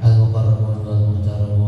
Al-Mukarramun wal Muhtaram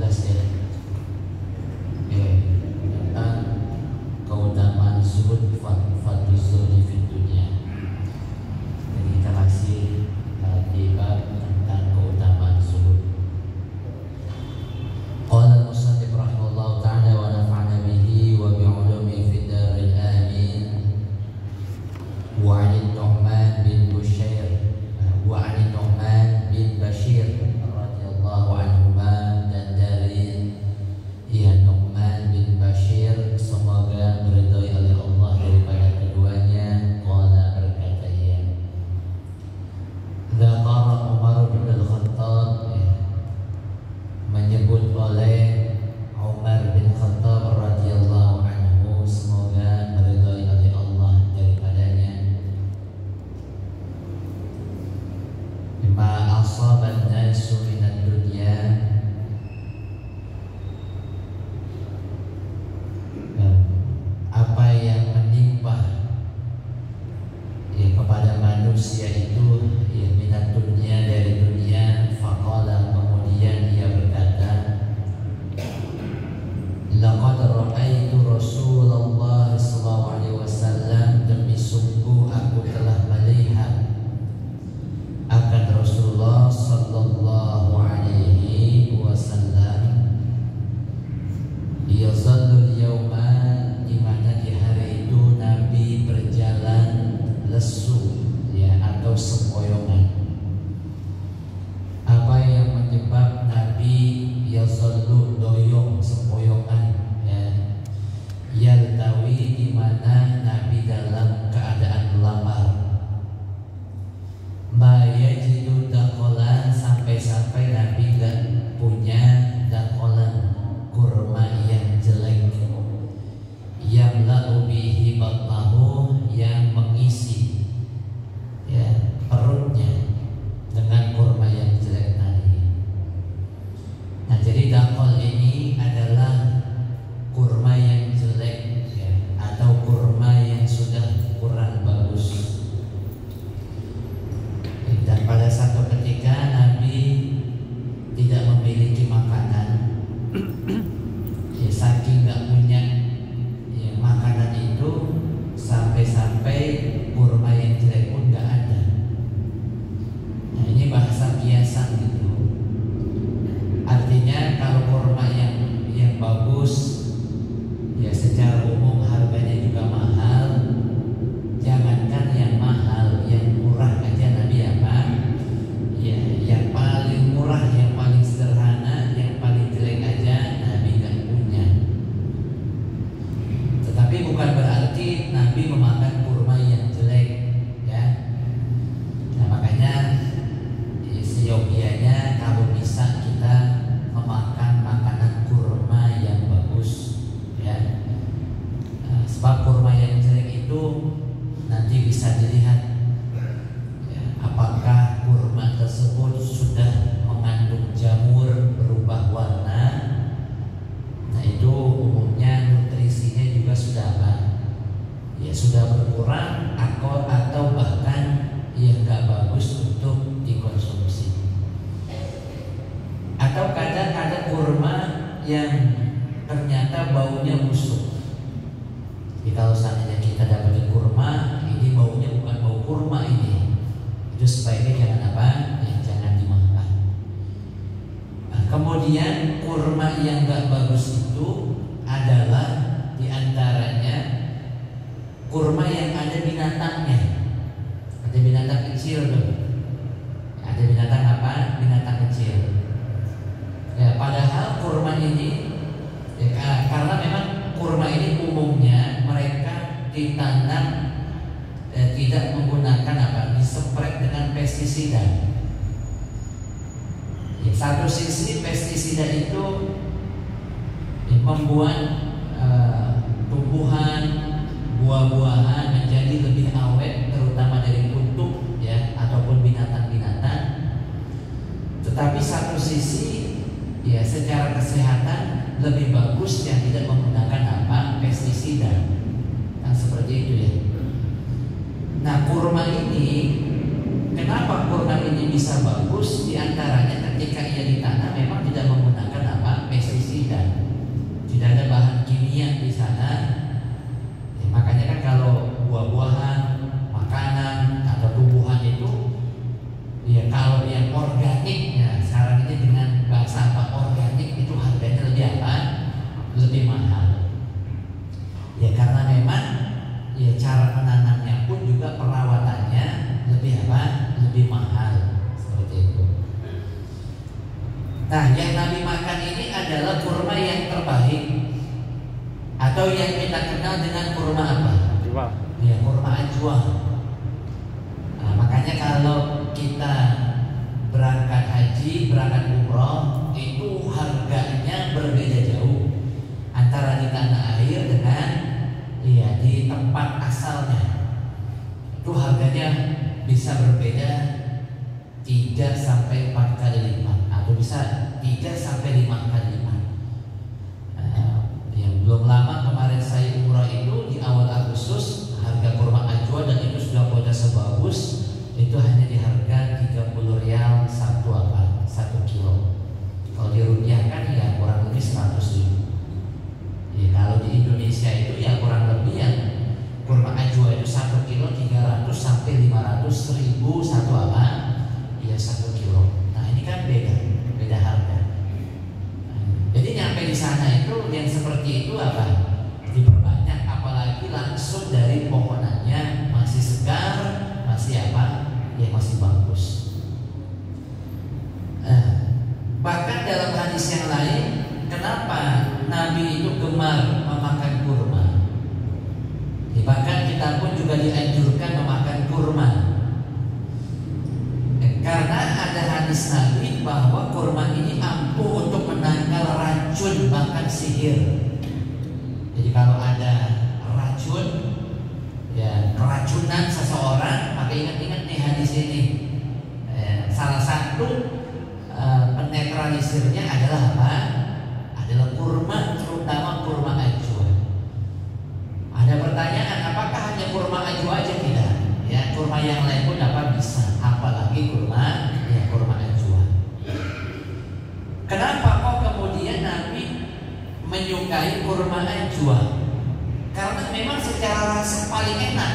bahas ya. Tentang keutamaan zuhud, fadlul zuhud di dunia. Jadi kita masih di bab tentang keutamaan zuhud. Qala al-musannif rahimahullahu ta'ala wa nafa'ana bihi wa bi'ulumihi fid daril amin. Wa 'an Nu'man bin Bashir radhiyallahu anhuma, dan dari Nu'man bin Bashir, semoga meridhai oleh Allah daripada keduanya, qala, berkata ia, dzakara Umar bin Al-Khattab, menyebut oleh Umar bin Khattab radhiyallahu anhu, semoga meridhai oleh Allah daripadanya, ma asaban nasu minad dunya, apa yang menimpa kepada manusia itu minat dunia, dari dunia. Faqala, kemudian ia berkata, laqad ra'aitu Rasulullah sallallahu alaihi wasallam, demi sungguh aku telah melihat akan Rasulullah sallallahu alaihi wasallam, yazallul yawma, di mana di hari itu Nabi berjalan lesu atau sempoyongan. Apa yang menyebab Nabi yazallu, doyong, sempoyongan, yaltawi, di mana Nabi dalam keadaan lapar, ma yajidu dakolan, sampai-sampai Nabi gak punya dakolan, kurma yang jelek, yang lau bihi batnahu, yang mengisi perutnya dengan kurma yang jelek tadi. Nah, jadi dakol ini adalah kurma yang jelek atau kurma yang sudah kurang bagus. Dan pada satu ketika Nabi tidak memiliki makanan, saking gak punya makanan itu, sampai-sampai kurma yang jelek pun gak ada. Nah, ini bahasa kiasan gitu. Artinya kalau kurma yang bagus, secara umum harganya juga mahal. Jangankan yang mahal, yang murah aja Nabi yang paling murah, yang paling sederhana, yang paling jelek aja Nabi gak punya. Tetapi bukan berarti Nabi memakan kurma yang jelek, Nah, makanya seyogianya kalau bisa kita memakan makanan kurma yang bagus, sebab kurma yang jelek itu nanti bisa dilihat apakah kurma tersebut sudah mengandung jamur berubah warna. Nah, itu umumnya nutrisinya juga sudah sudah berkurang, atau bahkan nggak bagus untuk dikonsumsi. Atau kadang ada kurma yang ternyata baunya busuk. Jadi kalau seandainya kita dapetin kurma, ini baunya bukan bau kurma ini, itu sebaiknya jangan dimakan. Nah, kemudian kurma yang gak bagus itu adalah diantaranya kurma yang ada binatangnya. Ada binatang kecil tuh. Ada binatang apa? Binatang kecil. Padahal kurma ini karena memang kurma ini umumnya mereka ditanam tidak menggunakan disepret dengan pestisida. Satu sisi pestisida itu membuat tumbuhan, buah-buahan menjadi lebih awet, terutama dari kutu ataupun binatang-binatang. Tetapi satu sisi secara kesehatan lebih bagus yang tidak menggunakan pestisida. Nah, seperti itu Nah, kurma ini, kenapa kurma ini bisa bagus? Di antaranya ketika ia ditanam memang tidak menggunakan pestisida. Nah, yang Nabi makan ini adalah kurma yang terbaik, atau yang kita kenal dengan kurma apa? Ajwa. Ya, kurma ajwa. Nah, makanya kalau kita berangkat haji, berangkat umroh, itu harganya berbeda jauh antara di tanah air dengan di tempat asalnya. Itu harganya bisa berbeda 3 sampai 4 kali lipat, atau bisa 3 sampai 5 kali lipat. Yang belum lama kemarin saya umrah itu di awal Agustus, harga kurma ajwa, dan itu sudah kualitas bagus, itu hanya di harga 30 rial 1 kilo. Kalau dirupiahkan ya kurang lebih 100 ribu. Ya, kalau di Indonesia itu ya kurang lebih yang kurma ajwa itu 1 kilo 300 sampai 500 ribu satu ya 1 kilo. Nah, ini kan beda harga. Jadi nyampe di sana itu yang seperti itu diperbanyak, apalagi langsung dari pohonannya, masih segar, masih masih bagus. Bahkan dalam hadis yang lain, kenapa Nabi itu gemar memakan kurma? Bahkan kita pun juga dianjurkan memakan kurma, karena ada hadis Nabi bahwa kurma ini ampuh untuk menangkal racun, bahkan sihir. Jadi kalau ada racun, ya keracunan seseorang, maka ingat-ingat nih hadis ini. Salah satu penetralisirnya adalah apa? Adalah kurma, terutama kurma ajwa. Ada pertanyaan, apakah hanya kurma ajwa aja? Tidak. Ya, kurma yang lain pun dapat bisa, apalagi kurma ajwa. Kenapa kok kemudian Nabi menyukai kurma ajwa? Karena memang secara rasa paling enak.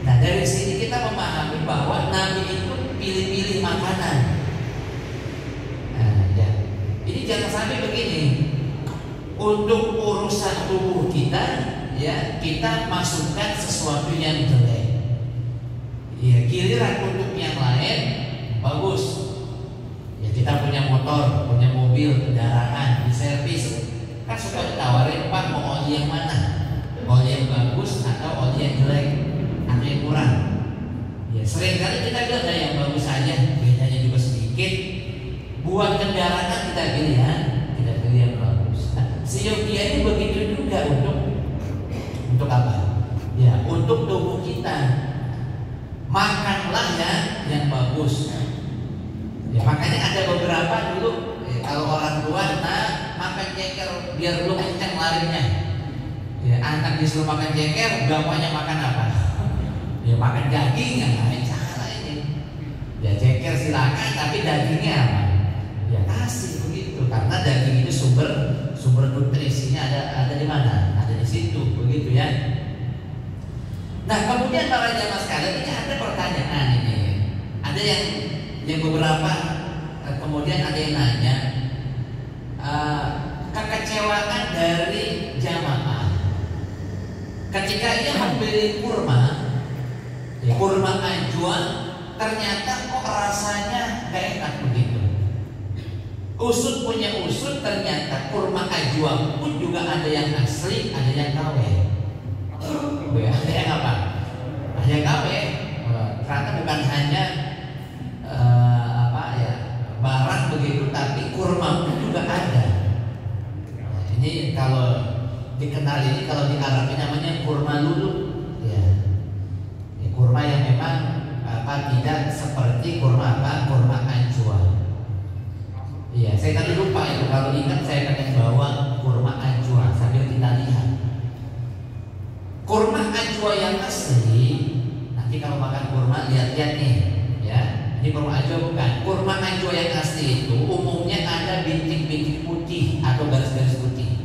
Nah, dari sini kita memahami bahwa Nabi itu pilih-pilih makanan. Ini jangan sampai begini, untuk urusan tubuh kita, ya kita masukkan sesuatu yang jelek. Ya, giliran untuk yang lain bagus. Ya, kita punya motor, punya mobil, kendaraan, diservis, kan suka ditawarin, Pak mau oli yang mana? Oli yang bagus atau oli yang jelek, atau yang kurang? Ya, seringkali kita bilang yang bagus aja, bedanya juga sedikit. Buat kendaraan kita pilih yang bagus. Nah, seyogia ini begitu juga untuk apa? Ya, untuk tubuh kita. Makanlah yang bagus. Ya, makanya ada beberapa dulu kalau orang tua makan ceker biar lu kencang larinya. Ya, anak disuruh makan ceker, bapaknya makan apa? Ya makan daging, salah ini. Ya ceker silakan, tapi dagingnya apa? Ya kasih begitu, karena daging itu sumber nutrisinya ada di mana? Ada di situ, begitu ya. Nah, kemudian para jamaah sekalian, ini ada pertanyaan ini. Ada yang beberapa kemudian ada yang nanya kekecewaan dari jamaah ketika ia membeli kurma ajwa, ternyata kok rasanya gak enak begitu. Usut punya usut, ternyata kurma ajwa pun juga ada yang asli, ada yang KW. Ada yang apa? Ada yang KW. Ternyata bukan hanya barang begitu, tapi kurma pun juga ada. Ini kalau dikenal ini, kalau di Arab ini namanya kurma lulu. Ya, kurma yang memang tidak seperti kurma ajwa. Iya, saya tadi lupa itu. Kalau ingat saya akan bawa kurma ajwa sambil kita lihat. Kurma ajwa yang asli, nanti kalau makan kurma lihat-lihat nih, ya. Ini kurma ajwa bukan. Kurma ajwa yang asli itu umumnya ada bintik-bintik putih atau garis-garis putih.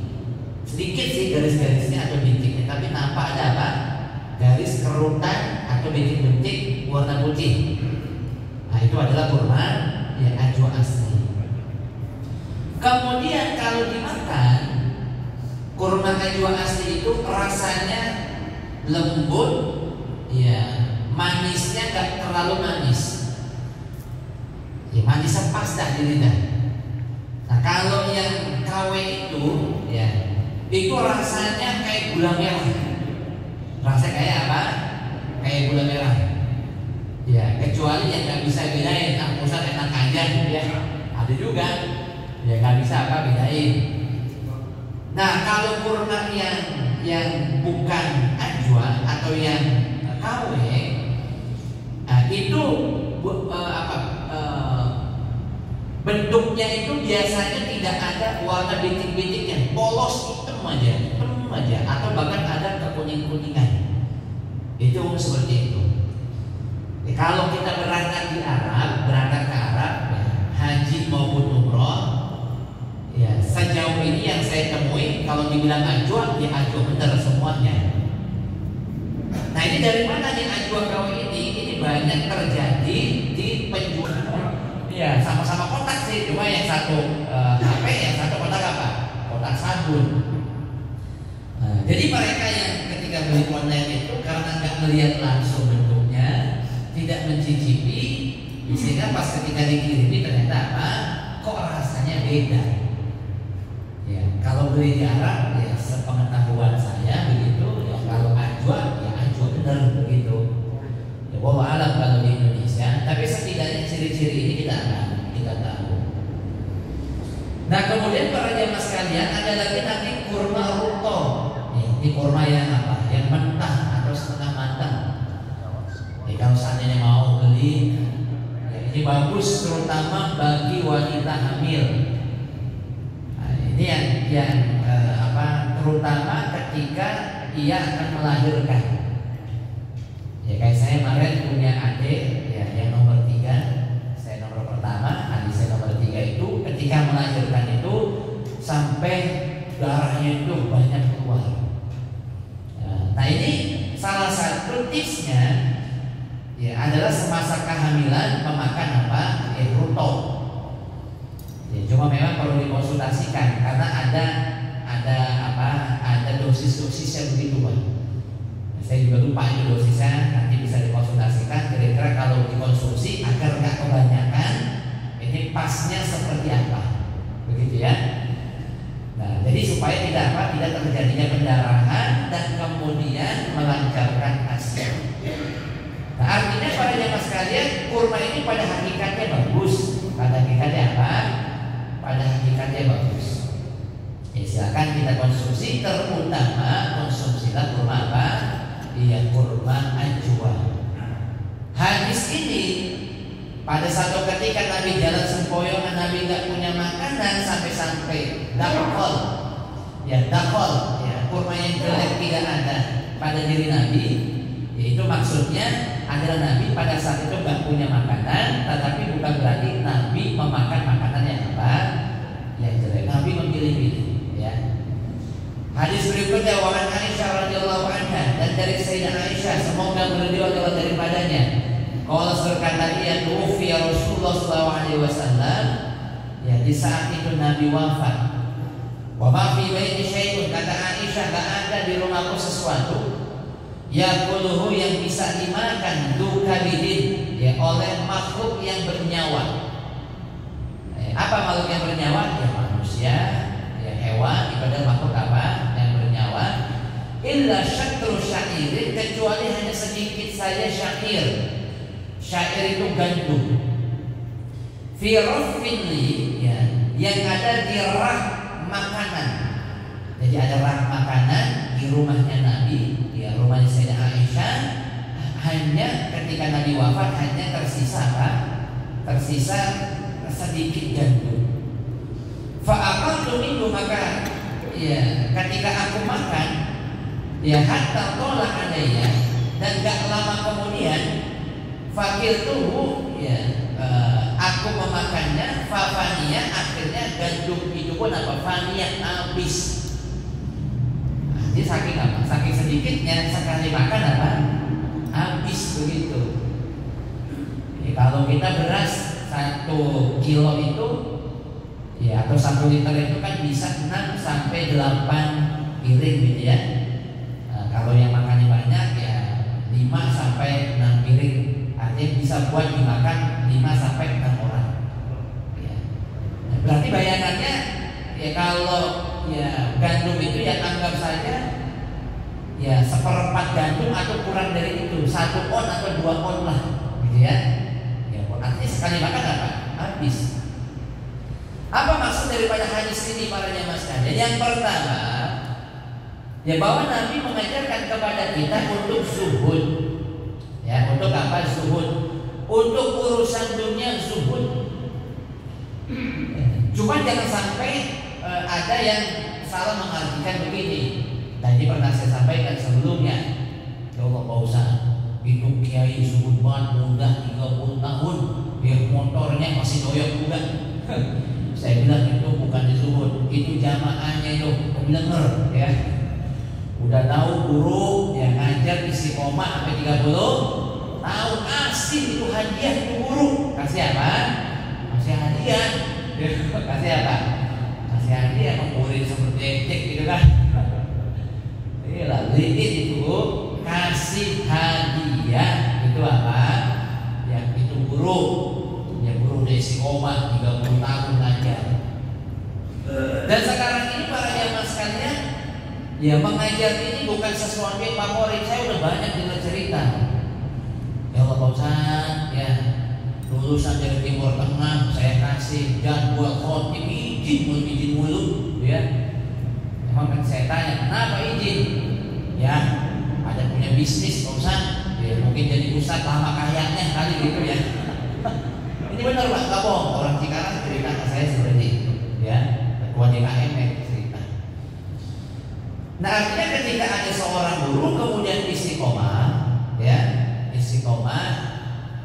Sedikit sih garis-garisnya atau bintiknya, tapi nampak ada apa? Garis kerutan atau bintik-bintik warna putih. Nah, itu adalah kurma ajwa asli. Kemudian kalau dimakan, kurma ajwa asli itu rasanya lembut, ya, manisnya gak terlalu manis. Ya, mati sepas dah di lidah. Nah kalau yang KW itu ya, itu rasanya kayak gula merah. Rasanya kayak apa? Kayak gula merah. Ya kecuali yang nggak bisa bedain, pusat enak aja ya. Ada juga ya nggak bisa apa bedain. Nah kalau kurma yang bukan ajwa atau yang KW, itu bentuknya itu biasanya tidak ada warna bintik-bintiknya, polos hitam aja, atau bahkan ada kekuning-kuningan. Itu seperti itu. Kalau kita berangkat ke Arab, ya, haji maupun umroh, ya sejauh ini yang saya temui kalau dibilang ajwa, ya ajwa benar semuanya. Nah ini dari mana nih ajwa KW ini? Ini banyak terjadi di penjual. Ya sama-sama kotak sih, cuma yang satu HP, yang satu kotak apa? Kotak sabun. Jadi mereka yang ketika beli online itu karena nggak melihat langsung bentuknya, tidak mencicipi, sehingga pas ketika dikirimi ternyata apa? Kok rasanya beda? Ya kalau beli di Arab, ya sepengetahuan saya begitu. Ya kalau ajwa, ya ajwa benar begitu. Ya wallahu alam kalau di Indonesia, tapi setidaknya ciri-ciri ini kita tahu. Nah kemudian para jamaah sekalian, ada lagi nanti kurma ruto. Ini kurma yang apa? Yang mentah atau setengah matang. Jadi kalau seandainya mau beli, ya ini bagus terutama bagi wanita hamil. Nah, ini yang terutama ketika ia akan melahirkan. Ya kayak saya kemarin punya adik ya yang nomor 3, saya nomor pertama, adik saya nomor 3 itu ketika melahirkan itu sampai darahnya itu banyak keluar. Nah ini salah satu tipsnya ya adalah semasa kehamilan memakan apa? Ruto. Ya, cuma memang perlu dikonsultasikan karena ada dosis-dosis yang begitu banyak. Saya juga lupa itu dosisnya, nanti bisa dikonsultasikan kira-kira kalau dikonsumsi agar nggak kebanyakan ini pasnya seperti apa, begitu ya. Nah, jadi supaya tidak terjadinya pendarahan dan kemudian melancarkan hasil. Nah, artinya para jamaah sekalian, kurma ini pada hakikatnya bagus. Pada hakikatnya apa? Pada hakikatnya bagus. Ya, silakan kita konsumsi, terutama konsumsilah kurma apa? Iya, kurma ajwa. Hadis ini pada satu ketika Nabi jalan sempoyongan, Nabi nggak punya makanan sampai dakol, ya kurma yang jelek tidak ada pada diri Nabi. Itu maksudnya adalah Nabi pada saat itu nggak punya makanan, tetapi bukan berarti Nabi memakan makanan yang apa? Yang jelek. Nabi memilih-pilih. Ya. Hadis berikutnya wa an Aisyah radhiyallahu anha, dan dari Sayyidah Aisyah semoga beliau adalah daripadanya. Kalau berkata ia tufi Rasulullah SAW, ya di saat itu Nabi wafat. Wa ma fi baiti syai'un, kata Aisyah, gak ada di rumahku sesuatu yakuluhu yang bisa dimakan dukabidin, ya oleh makhluk yang bernyawa. Apa makhluk yang bernyawa? Ya manusia, ya hewan, itu adalah makhluk apa? Yang bernyawa. Illa syatru syairin, kecuali hanya sedikit saja syair. Syair itu gandum. Fi raffili, ya, yang ada di rak makanan. Jadi ada rak makanan di rumahnya Nabi, ya rumahnya Sayyidah Aisyah. Hanya ketika Nabi wafat hanya tersisa apa? Tersisa sedikit gandum. Fa'aqaltu minhu, maka ya ketika aku makan, ya hatta tolak adanya, dan gak lama kemudian fakir tuh ya aku memakannya, fafania, akhirnya gandum itu pun apa? Fania, habis. Jadi saking apa? Saking sedikitnya sekali makan apa? Habis begitu. Jadi kalau kita beras 1 kilo itu ya atau 1 liter itu kan bisa 6 sampai 8 piring gitu ya. Nah, kalau yang makannya banyak ya 5 sampai 6 piring. Artinya bisa buat dimakan 5 sampai 6 orang. Berarti bayangannya ya kalau ya gandum itu ya anggap saja ya seperempat gandum atau kurang dari itu, 1 on atau 2 on lah, gitu ya. Ya artinya sekali makan apa? Habis. Apa maksud daripada hadis ini para jamaah sekalian? Yang pertama, ya bahwa Nabi mengajarkan kepada kita untuk zuhud. Ya, untuk apa zuhud? Untuk urusan dunia zuhud. Cuma jangan sampai ada yang salah mengartikan begini. Tadi pernah saya sampaikan sebelumnya. Ya Allah Pak Ustaz, itu kiai zuhud banget, muda 30 tahun, ya motornya masih doyok juga. Saya bilang itu bukan zuhud, itu jamaahnya itu bener ya. Udah tahu guru yang ngajar istiqomah sampai 30 tahun, kasih itu hadiah itu guru. Kasih apa? Kasih hadiah. Kasih apa? Kasih hadiah murid seperti ejek gitu kan. Lalu itu kasih hadiah itu apa? Ya itu guru. Ya guru dari istiqomah 30 tahun ngajar. Dan sekarang ini para jamaah sekalian, ya mengajar ini bukan sesuatu yang favorit. Saya udah banyak dengar cerita. Ya Allah Pak Ustaz, ya lulusan dari Timur Tengah saya kasih jadwal khotib izin mulu, ya. Emang kan saya tanya kenapa izin? Ya ada punya bisnis Pak Ustaz, ya mungkin jadi ustaz lama kayaknya kali gitu ya. Ini benar Pak, nggak bohong. Orang Cikarang cerita ke saya seperti itu, ya. Ketua DKM cerita. Nah artinya ketika ada seorang guru kemudian istiqomah, ya istiqomah,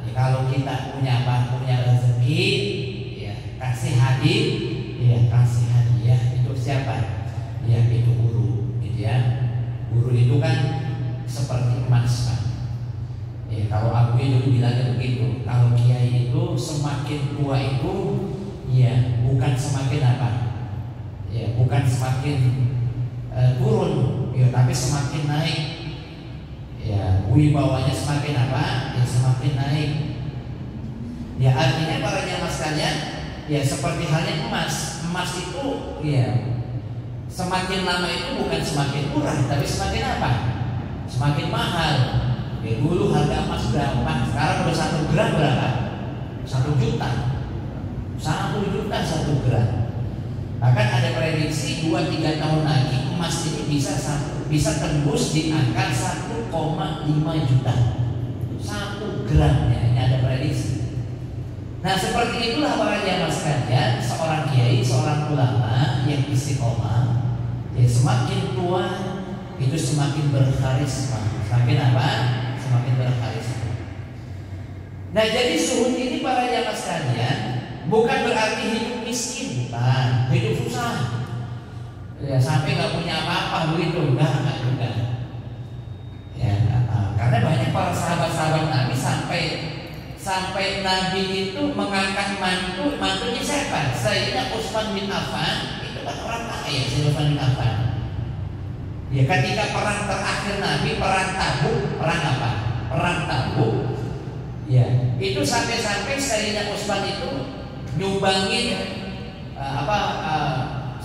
ya kalau kita punya rezeki, ya kasih hadiah, ya kasih hadiah itu siapa? Ya itu guru, gitu ya. Guru itu kan seperti emas Pak. Ya kalau aku dulu bilangnya begitu. Kalau kiai itu semakin tua itu, ya bukan semakin apa? Ya bukan semakin turun, ya tapi semakin naik. Ya wibawanya semakin apa? Ya semakin naik. Ya artinya para jamaah sekalian, ya seperti halnya emas. Emas itu ya semakin lama itu bukan semakin murah, tapi semakin apa? Semakin mahal. Ya dulu harga emas berapa? Sekarang udah 1 gram berapa? 1 juta. 1 juta 1 gram. Bahkan ada prediksi 2-3 tahun lagi emas ini bisa tembus di angka 1,5 juta 1 gramnya. Ini ada prediksi. Nah seperti itulah para jamaah sekalian, seorang kiai, seorang ulama yang istiqomah, ya semakin tua itu semakin berkarisma. Semakin apa? Semakin berkarisma. Nah jadi zuhud ini para jamaah sekalian bukan berarti hidup miskin, bukan. Hidup susah, ya sampai nggak punya apa-apa begitu, enggak juga. Ya, karena banyak para sahabat-sahabat Nabi sampai Nabi itu mengangkat mantunya siapa? Sayyidina Utsman bin Affan. Itu kan orang kaya, Sayyidina Utsman bin Affan. Ya ketika perang terakhir Nabi, perang Tabuk, perang apa? Perang Tabuk. Ya, itu sampai Sayyidina Utsman itu nyumbangin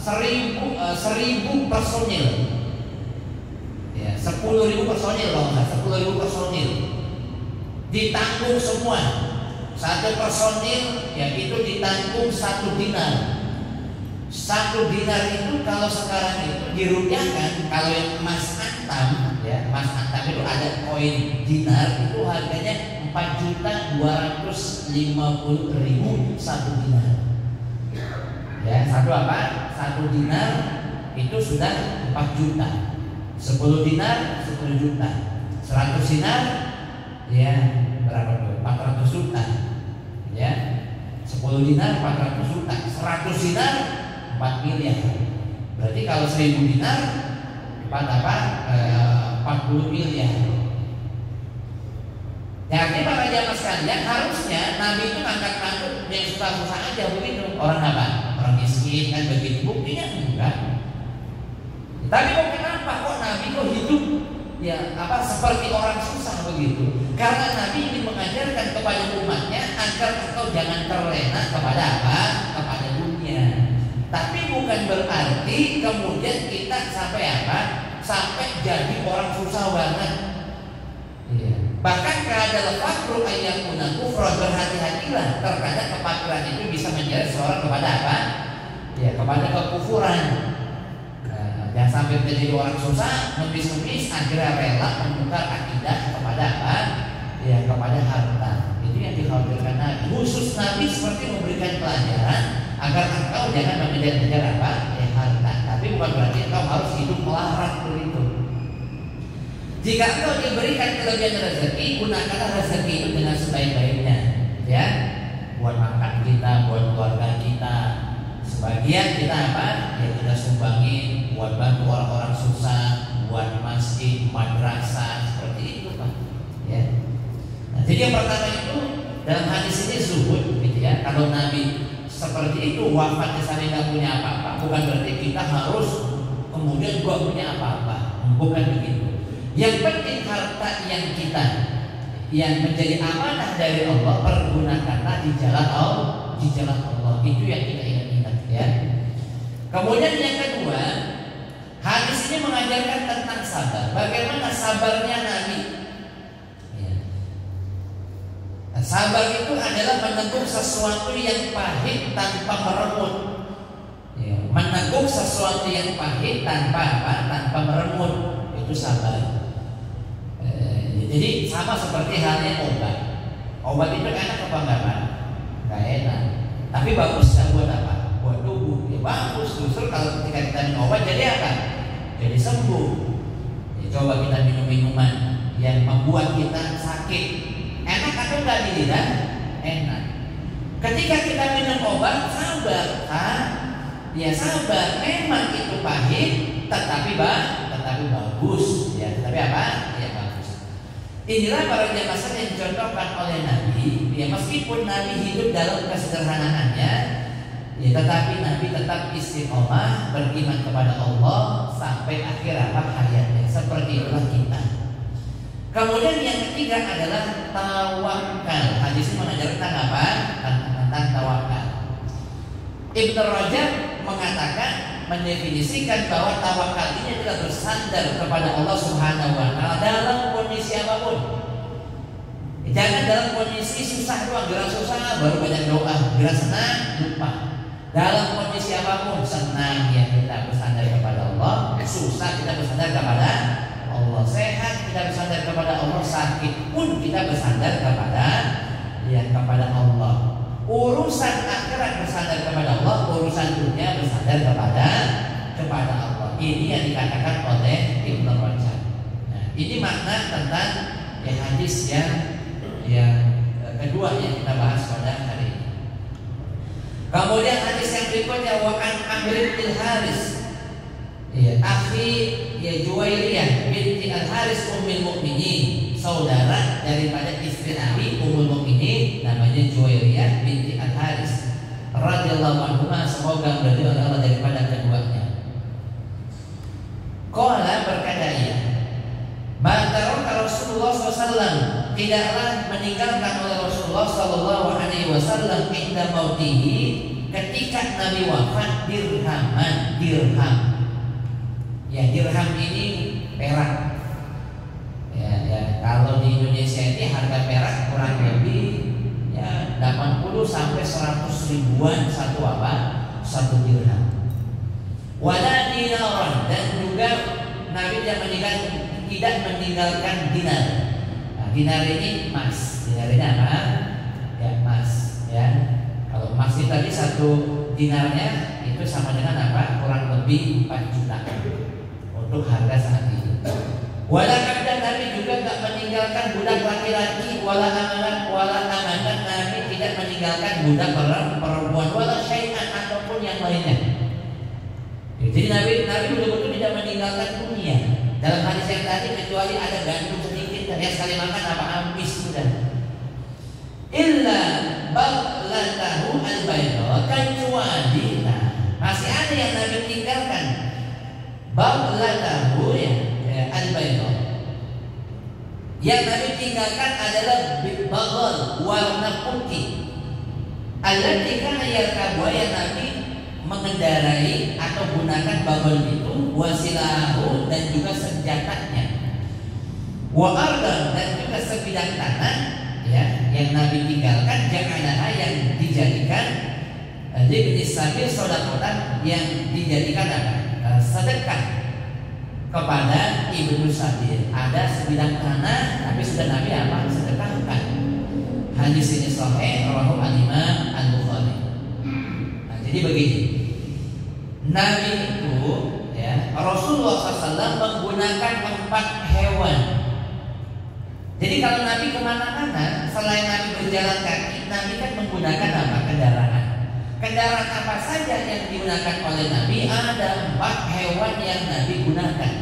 1.000 personil. Ya, 10.000 personil loh, 10.000 personil. Ditanggung semua. 1 personil ya itu ditanggung 1 dinar. 1 dinar itu kalau sekarang itu dirupiahkan, kalau yang emas antam, ya emas antam itu ada koin dinar itu harganya 4.250.000 1 dinar. Ya, 1 dinar itu sudah 4 juta. 10 dinar 10 juta. 100 dinar ya berapa tuh? 400 juta. Ya. 10 dinar 400 juta. 100 dinar 4 miliar. Berarti kalau 1.000 dinar 40 miliar. Ya, artinya para jamaah sekalian harusnya Nabi itu ngangkat mantu yang susah-susah aja begitu. Orang apa? Orang miskin kan begitu. Buktinya enggak. Tapi kok kenapa kok Nabi kok hidup ya seperti orang susah begitu? Karena Nabi ingin mengajarkan kepada umatnya agar engkau jangan terlena kepada apa? Kepada dunia. bukan berarti kemudian kita sampai apa? Sampai jadi orang susah banget. Ya. Bahkan kadal fakru ayyakuna kufran, berhati-hatilah, terkadang kefakiran itu bisa menjadi seorang kepada apa? Ya, kepada kekufuran. Jangan sampai menjadi orang susah, ngebis-ngebis, akhirnya rela menukar akidah kepada apa? Ya, kepada harta. Itu yang dikhawatirkan Nabi. Khusus Nabi seperti memberikan pelajaran agar engkau jangan mengejar-ngejar apa? Ya, harta. Tapi bukan berarti engkau harus hidup melarat begitu. Jika engkau diberikan kelebihan rezeki, gunakanlah rezeki itu dengan sebaik-baiknya. Ya, buat makan kita, buat keluarga kita. Sebagian kita apa? Ya kita sumbangin buat bantu orang-orang susah, buat masjid, madrasah, seperti itu Pak. Ya. Nah, jadi yang pertama itu dalam hadis ini zuhud, gitu ya. Kalau Nabi seperti itu wafatnya sampai nggak punya apa-apa, bukan berarti kita harus kemudian gak punya apa-apa, bukan begitu. Yang penting harta yang kita yang menjadi amanah dari Allah, pergunakanlah di jalan Allah, di jalan Allah. Itu yang kita ingat-ingat ya. Kemudian yang kedua, hadis ini mengajarkan tentang sabar. Bagaimana sabarnya Nabi? Ya. Sabar itu adalah meneguh sesuatu yang pahit tanpa meremut. Ya. Meneguh sesuatu yang pahit tanpa apa? Tanpa meremut. Itu sabar. Jadi sama seperti halnya obat. Obat itu enak apa enggak Pak? Enggak enak. Tapi bagus kan buat apa? Buat tubuh. Ya bagus. Justru kalau ketika kita minum obat jadi apa? Jadi sembuh. Ya, coba kita minum minuman yang membuat kita sakit. Enak atau enggak di lidah? Enak. Ketika kita minum obat, sabar. Ya sabar. Memang itu pahit, tetapi bagus. Ya, tetapi apa? Ya bagus. Inilah para jamaah yang dicontohkan oleh Nabi. Ya meskipun Nabi hidup dalam kesederhanaannya, ya tetapi Nabi tetap istiqomah beriman kepada Allah sampai akhir hayatnya. Seperti itulah kita. Kemudian yang ketiga adalah tawakal. Hadis ini mengajarkan apa? Tentang tawakal. Ibnu Rajab mengatakan, mendefinisikan bahwa tawakal ini adalah bersandar kepada Allah Subhanahu wa taala dalam kondisi apapun. Jangan dalam kondisi susah doang, gerak susah baru banyak doa, gerak senang lupa. Dalam kondisi apapun, senang ya kita bersandar kepada Allah, susah kita bersandar kepada Allah, sehat kita bersandar kepada Allah, sakit pun kita bersandar kepada Allah. Urusan akhirat bersandar kepada Allah, urusan dunia bersandar kepada Allah. Ini yang dikatakan oleh Ibnu Rajab. Nah, ini makna tentang hadis yang kedua yang kita bahas pada hari ini. Kemudian hadis yang berikutnya, wa an Amr bin Haris, akhi Juwairiyah binti Al-Haris ummul mukminin, saudara daripada istri Nabi Ummul Mukminin namanya Juwairiyah binti Al-Haris radhiyallahu anhuma, semoga beliau Allah daripada keduanya. Qala, berkata ia, Bataraka Rasulullah SAW, tidaklah meninggalkan oleh Rasulullah Sallallahu Alaihi Wasallam inda mautihi, ketika Nabi wafat, dirham. Ya, dirham ini perak. Ya, kalau di Indonesia ini harga perak kurang lebih ya 80 sampai 100 ribuan satu dirham. Wala dinaran, dan juga Nabi tidak meninggalkan dinar. Nah, dinar ini emas. Dinar ini apa? Ya, emas. Ya, kalau emas itu tadi satu dinarnya itu sama dengan apa? Kurang lebih 4 juta untuk harga saat ini. Wala kabdan, Nabi juga tak meninggalkan budak laki-laki, wala amanat, Nabi tidak meninggalkan budak perempuan, wala syai'an, ataupun yang lainnya. Jadi Nabi betul-betul tidak meninggalkan dunia. Dalam hadis yang tadi, kecuali ada gandum sedikit, ya sekali makan apa habis sudah. Illa baqlatahu al-bayda, kecuali masih ada yang Nabi tinggalkan. Baqlatahu al-bayda, yang Nabi tinggalkan adalah baghal, warna putih. Allati kana yarkabu, yang Nabi mengendarai bagol itu wasilahu dan juga senjatanya, wa ardan dan juga sebidang tanah ya yang Nabi tinggalkan, ja'alaha yang dijadikan libni sabil sedekah yang dijadikan apa? Sedekah kepada ibnu sabil. Ada sebidang tanah tapi sudah Nabi apa? Sedekahkan. Hadis ini sahih rawahu al-Imam Al-Bukhari. Nah, jadi begini. Nabi itu ya, Rasulullah SAW menggunakan 4 hewan. Jadi kalau Nabi kemana-mana, selain Nabi berjalan kaki, Nabi kan menggunakan apa? Kendaraan. Kendaraan apa saja yang digunakan oleh Nabi? Ada 4 hewan yang Nabi gunakan.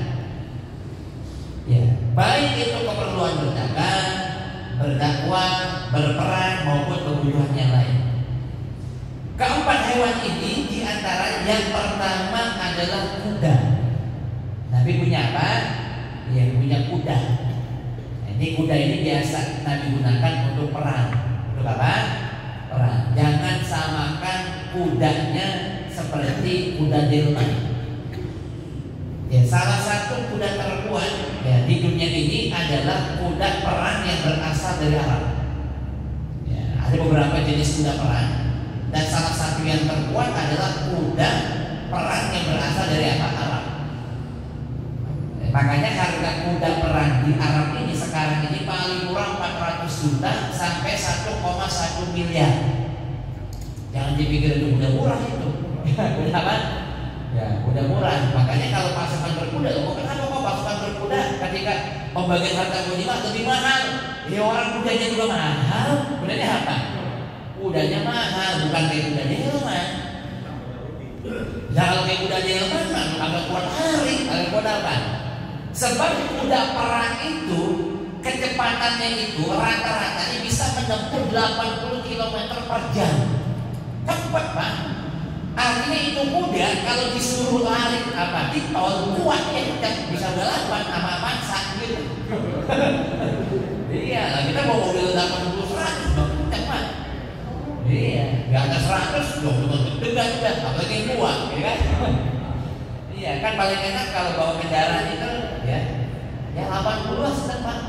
Ya, baik itu keperluan berdagang, berdakwah, berperang maupun kebutuhan yang lain. Keempat hewan ini diantara yang pertama adalah kuda. Nabi punya apa? Ya, punya kuda. Ini kuda ini biasa Nabi gunakan untuk perang. Untuk apa? Perang. Jangan samakan kudanya seperti kuda delman. Ya, salah satu kuda terkuat ya di dunia ini adalah kuda perang yang berasal dari Arab. Ya, ada beberapa jenis kuda perang. Dan salah satu yang terkuat adalah kuda perang yang berasal dari apa? Arab. Makanya harga kuda perang di Arab ini sekarang ini paling murah 400 juta sampai 1,1 miliar. Jangan dipikir itu udah murah itu. Udah apa? Ya, udah murah. Makanya kalau pasukan berkuda, kenapa kok pasukan berkuda ketika pembagian harta ghanimah lebih mahal? Ya orang kudanya juga mahal. Kudanya apa? Kudanya mahal, bukan kayak kuda delman. Ya kalau kayak kuda delman mah agak kuat lari, agak kuat apa? Sebab kuda perang itu kecepatannya itu rata-ratanya bisa menempuh 80 km per jam. Cepat Pak. Artinya itu kuda kalau disuruh lari apa di tol kuat ya bisa balapan sama paksa gitu. Iya, lah kita mau mobil 80 100 kencang Pak. Iya, di atas 100 deg-degan juga, apalagi yang tua, ya kan? Iya, kan paling enak kalau bawa kendaraan itu ya 80 lah sedang Pak.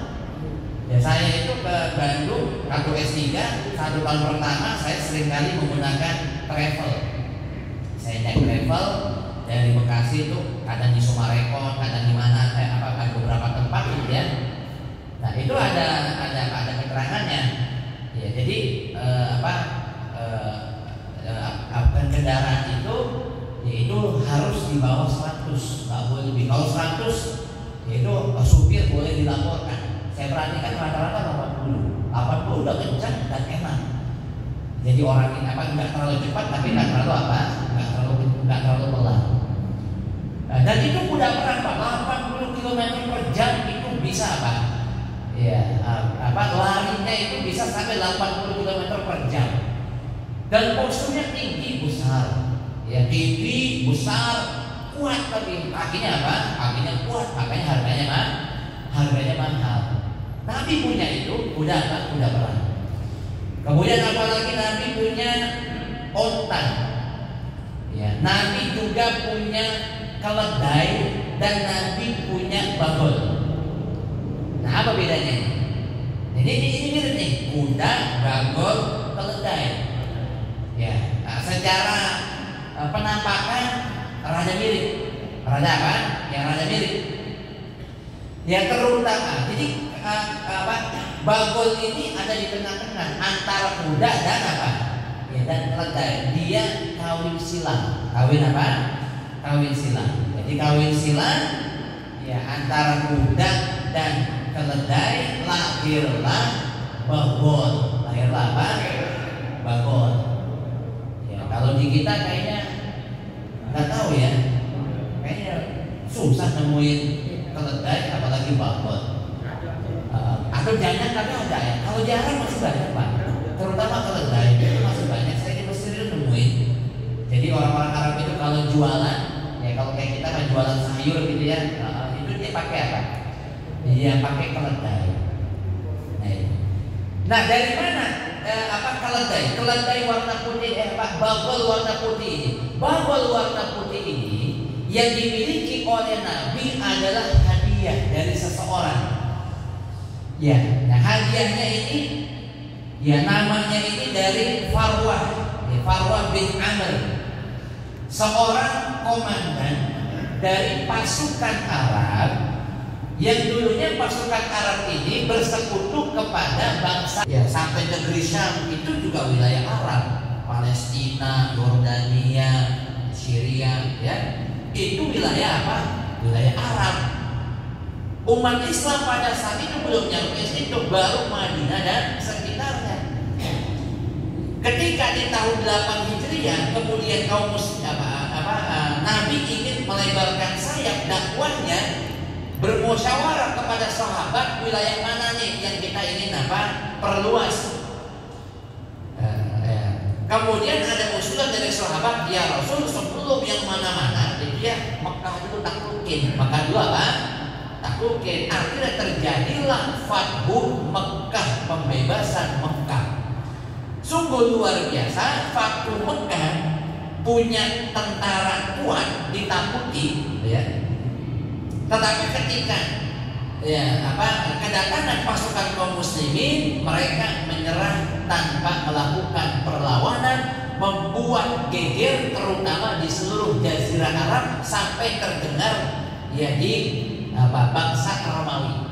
Ya saya itu ke Bandung waktu S3 1 tahun pertama saya seringkali menggunakan travel. Saya naik travel dari Bekasi itu kadang di Sumarekon, kadang di mana ada beberapa tempat gitu ya. Nah itu ada keterangannya. Ya jadi kendaraan itu yaitu harus di bawah 100, nggak boleh lebih. Kalau 100 yaitu supir boleh dilaporkan. Saya perhatikan rata-rata 80 udah kencang dan enak. Jadi orang ini nggak terlalu cepat tapi nggak terlalu nggak terlalu pelan. Nah, dan itu kuda perang Pak, 80 km per jam itu bisa Pak. Ya, larinya itu bisa sampai 80 km per jam. Dan posturnya tinggi besar, ya tinggi besar, kuat lagi. Kakinya apa? Kakinya kuat, makanya harganya mahal. Nabi punya itu kuda apa? Kuda perang. Kemudian apalagi Nabi punya onta. Ya, Nabi juga punya keledai dan Nabi punya bagol. Nah apa bedanya? Ini mirip nih, kuda, bagol, keledai. Ya, secara penampakan rada mirip. Rada apa? Yang rada mirip. Ya terutama. Jadi bagol ini ada di tengah-tengah antara kuda dan apa? Ya dan keledai. Dia kawin silang. Kawin apa? Kawin silang. Jadi kawin silang ya antara kuda dan keledai lahirlah bagol. Lahirlah apa? Bagol. Kalau di kita kayaknya nggak tahu ya, kayaknya susah nemuin keledai apalagi bagol. Atau jangan tapi ada ya. Kalau jarang masih banyak Pak. Terutama keledai itu masih banyak. Saya di Mesir itu nemuin. Jadi orang-orang Arab itu kalau jualan, ya kalau kayak kita kan jualan sayur gitu ya, itu dia pakai apa? Dia pakai keledai. Nah dari mana? Keledai? Keledai warna putih, bagol warna putih ini. Bagol warna putih ini yang dimiliki oleh Nabi adalah hadiah dari seseorang. Ya, nah hadiahnya ini, ya namanya ini dari Farwah, ya, Farwah bin Amr, seorang komandan dari pasukan Arab yang dulunya pasukan Arab ini bersekutu kepada bangsa, ya sampai negeri Syam itu juga wilayah Arab, Palestina, Yordania, Syria, ya itu wilayah apa? Wilayah Arab. Umat Islam pada saat itu belum nyampe situ, baru Madinah dan sekitarnya. Ketika di tahun 8 Hijriah, kemudian kaum muslim Nabi ingin melebarkan sayap dakwahnya, bermusyawarah kepada sahabat wilayah mana nih yang kita ingin perluas. Kemudian ada usulan dari sahabat, ya Rasul sebelum yang mana-mana, jadi ya Mekah dulu taklukin, Mekah dulu apa? Taklukin. Akhirnya terjadilah Fathu Mekah, pembebasan Mekah. Sungguh luar biasa, Fathu Mekah punya tentara kuat, ditakuti, ya. Tetapi ketika kedatangan pasukan kaum muslimin, mereka menyerah tanpa melakukan perlawanan, membuat geger terutama di seluruh Jazirah Arab sampai terdengar ya di bangsa Romawi.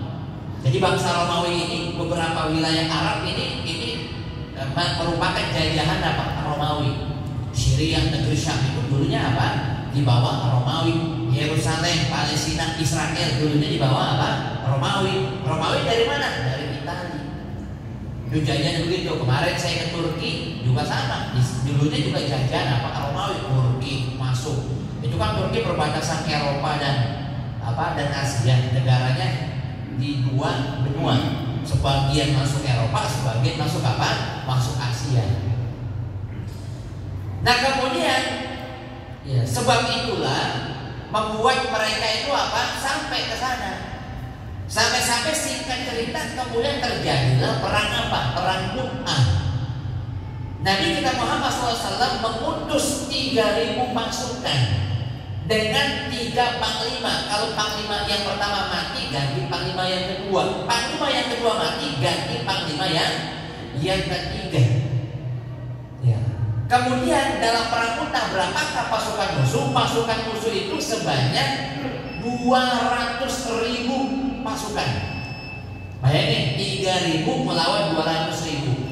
Jadi bangsa Romawi ini, beberapa wilayah Arab ini merupakan jajahan Romawi. Syria, negeri Syam itu dulunya di bawah Romawi. Yerusalem, Palestina, Israel dulunya di bawah Romawi. Romawi dari mana? Dari Italia. Itu jajahan begitu. Kemarin saya ke Turki juga sama. Dulunya juga jajahan Romawi. Turki masuk. Itu kan Turki perbatasan Eropa dan Asia. Negaranya di dua benua. Sebagian masuk Eropa, sebagian masuk masuk Asia. Nah kemudian ya, sebab itulah membuat mereka itu sampai ke sana. Sampai singkat cerita kemudian terjadilah perang Perang Mu'ah. Nabi kita Muhammad SAW mengutus 3.000 pasukan dengan 3 panglima. Kalau panglima yang pertama mati, ganti panglima yang kedua. Panglima yang kedua mati, ganti panglima yang ketiga. Ya. Kemudian dalam perang Mu'tah berapakah pasukan musuh? Pasukan musuh itu sebanyak 200.000 pasukan. Bayangin 3.000 melawan 200.000.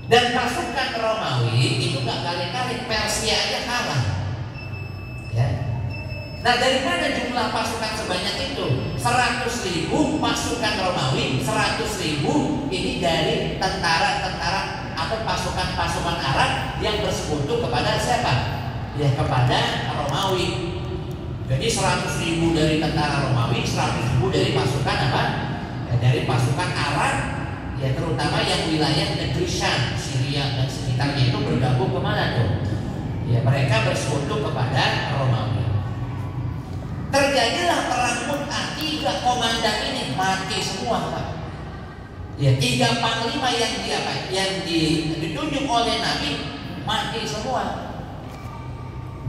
Dan pasukan Romawi itu gak kali-kali, Persia aja kalah. Ya. Nah dari mana jumlah pasukan sebanyak itu? 100.000 pasukan Romawi, 100.000 ini dari tentara-tentara atau pasukan-pasukan Arab yang bersekutu kepada siapa? Ya kepada Romawi. Jadi 100.000 dari tentara Romawi, 100.000 dari pasukan Ya, dari pasukan Arab, ya terutama yang wilayah negeri Syam, Syria dan sekitarnya itu bergabung kemana tuh? Ya mereka bersekutu kepada Romawi. Terjadilah perang Mu'tah, 3 komandan ini mati semua, Pak. Ya 3 panglima yang ditunjuk oleh Nabi mati semua.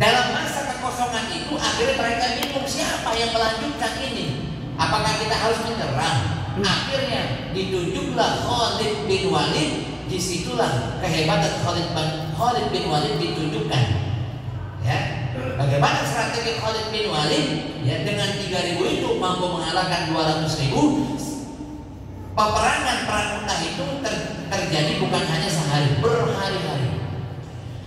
Dalam masa kekosongan itu akhirnya mereka bingung siapa yang melanjutkan ini. Apakah kita harus menyerang? Akhirnya ditunjuklah Khalid bin Walid. Disitulah kehebatan Khalid bin Walid ditunjukkan. Ya, bagaimana strategi Khalid bin Walid? Ya, dengan 3.000 itu mampu mengalahkan 200.000. Peperangan perang Mu'tah itu terjadi bukan hanya sehari, berhari-hari.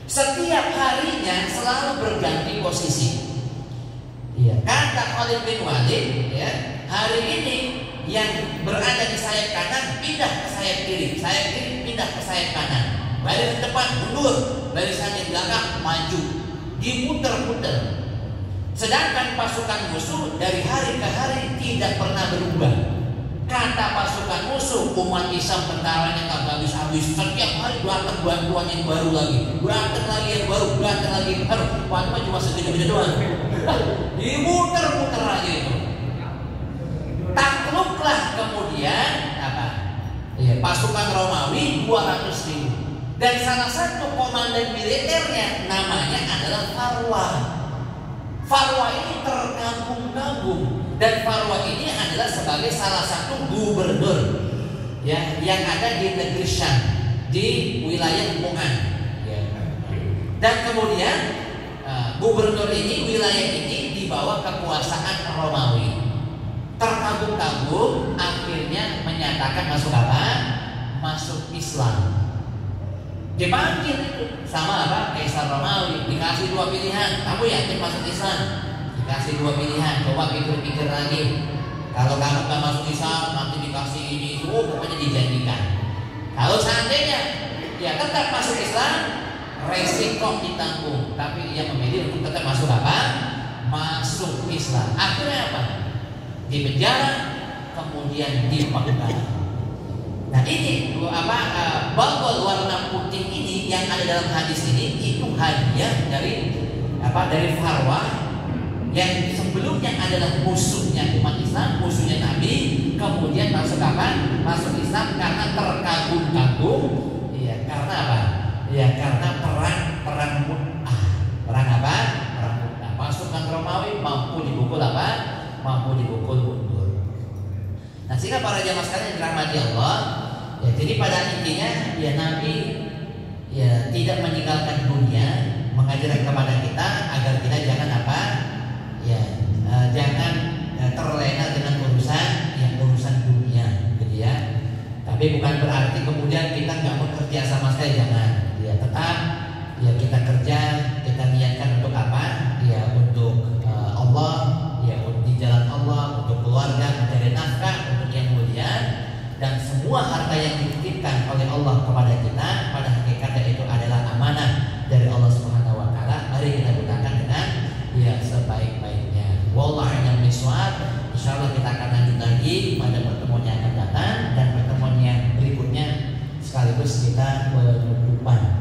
Setiap harinya selalu berganti posisi. Ya, kata Khalid bin Walid, ya, hari ini yang berada di sayap kanan pindah ke sayap kiri pindah ke sayap kanan. Baris depan mundur, barisan di belakang maju, diputer-puter. Sedangkan pasukan musuh dari hari ke hari tidak pernah berubah. Kata pasukan musuh, umat Islam tentaranya tak habis-habis. Setiap hari datang bantuan yang baru lagi, datang lagi yang baru, datang lagi yang baru. Walaupun cuma segede-gede doang. Dimuter-muter aja itu. Takluklah kemudian ya, pasukan Romawi 200.000. Dan salah satu komandan militernya namanya adalah Farwah. Farwah Farwa ini terkagum-kagum, dan Farwa ini adalah sebagai salah satu gubernur ya yang ada di negeri Syam, di wilayah Mu'an ya. Dan kemudian gubernur ini, wilayah ini di bawah kekuasaan Romawi. Terkagum-kagum, akhirnya menyatakan masuk apa? Masuk Islam. Dipanggil itu sama apa? Kaisar Romawi, dikasih dua pilihan. Kamu yakin masuk Islam? Dikasih dua pilihan. Coba pikir-pikir lagi. Kalau kamu nggak masuk Islam, nanti dikasih ini itu, pokoknya dijanjikan. Kalau seandainya ya tetap masuk Islam, resiko ditanggung. Tapi ia memilih untuk tetap masuk apa? Masuk Islam. Akhirnya apa? Di penjara, kemudian dipenggal. Nah ini bangkol warna putih ini yang ada dalam hadis ini itu hadiah dari Farwa yang sebelumnya adalah musuhnya umat Islam, musuhnya Nabi, kemudian masuk apa? Masuk Islam karena terkagum-kagum. Iya, karena apa? Ya karena perang Mu'tah. Perang apa? Perang Mu'tah. Pasukan Romawi mampu dipukul apa? Mampu dipukul mundur. Nah sehingga para jamaah sekalian dirahmati Allah ya, jadi pada intinya ya Nabi ya tidak meninggalkan dunia, mengajarkan kepada kita agar kita jangan apa ya jangan terlena dengan urusan dunia gitu ya. Tapi bukan berarti kemudian kita nggak bekerja sama sekali, jangan ya, tetap ya kita kerja, kita niatkan untuk apa ya, untuk Allah ya, di jalan Allah, untuk keluarga, mencari nafkah, untuk yang mulia. Dan semua harta yang dititipkan oleh Allah kepada kita pada hakikatnya itu adalah amanah dari Allah Subhanahu wa taala. Mari kita gunakan dengan ya sebaik-baiknya. Wallahu a'lam bishawab. Insyaallah kita akan lanjut lagi pada pertemuan yang akan datang dan pertemuan yang berikutnya, sekaligus kita penutupan